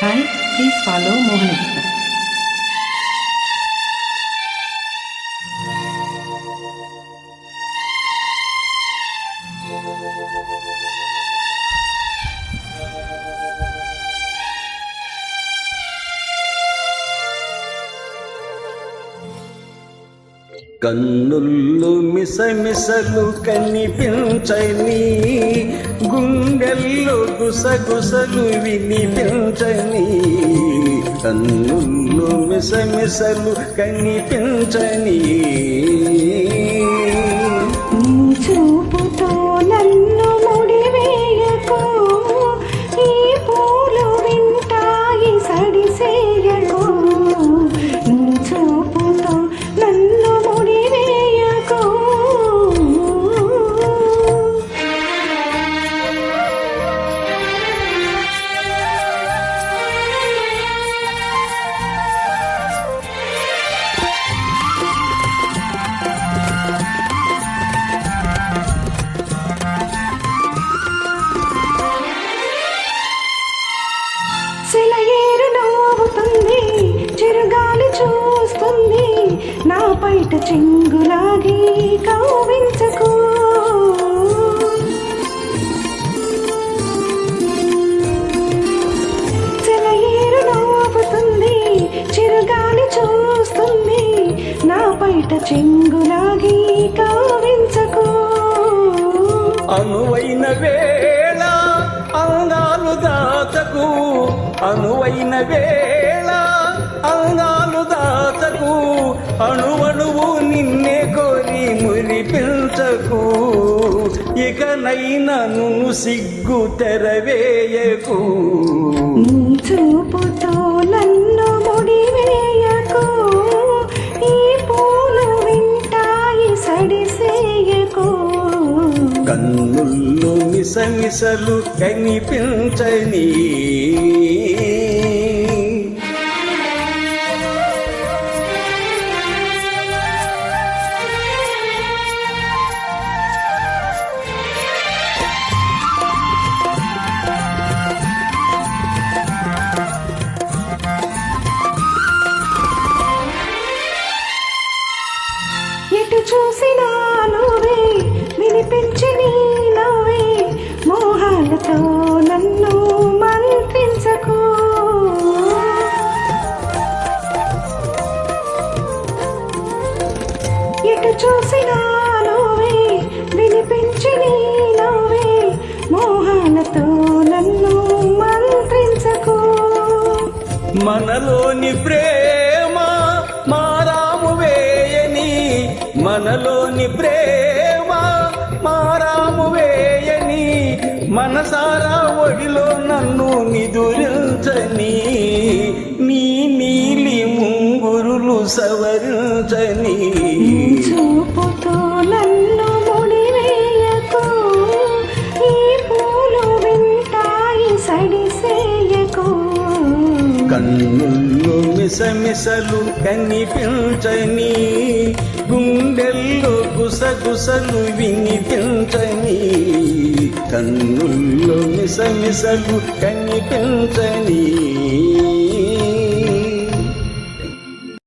Hi, please follow Mohanagita. కన్నుల్లో మిసమిసలు కనిపించని, గుండెల్లో గుసగుసలు వినిపించని. కన్నుల్లో మిసమిసలు కనిపించని, చూపుతో నన్ను ముడివేయకు, ఈ పూలు వింటాయి సడిసేయకు. చూపుతో నన్ను ముడివేయకు. సెలయేరు నవ్వుతుంది, చిరుగాలి చూస్తుంది, నా పైట చెంగులాగి కవ్వించకు. సెలయేరు నవ్వుతుంది, చిరుగాలి చూస్తుంది, నా పైట చెంగులాగి కవ్వించకు. అనువైన వేళ అందాలు దాచకు, అనువైన వేళ అందాలు దాచకు. అణువణువు నిన్నే కోరి మురిపించకు, ఇకనైనను సిగ్గు తెరవేయకు. చూపుతో నన్ను ముడివేయకు, ఈ పూలు వింటాయి సడిసేయకు. కన్నుల్లో మిసమిసలు కనిపించని, ఎటు చూసినా నువ్వే, వినిపించి నీ నవ్వే, మోహాలతో నన్ను మంత్రించకు. ఎటు చూసినా నువ్వే, వినిపించి నీ నవ్వే, మోహాలతో నన్ను మంత్రించకు. మనలోని ప్రేమ మారాము వేయని, మనలోని ప్రేమ మారాము వేయని. మనసారా ఒడిలో నన్ను నిదురించని, నీ నీలి ముంగురులు సవరించని. చూపుతో నన్ను ముడివేయకు, ఈ పూలు వింటాయి సడిసేయకు. కన్నుల్లో మిసమిసలు కనిపించని, గుండెల్లో గుసగుసలు వినిపించని. కన్నుల్లో మిసమిసలు కనిపించని.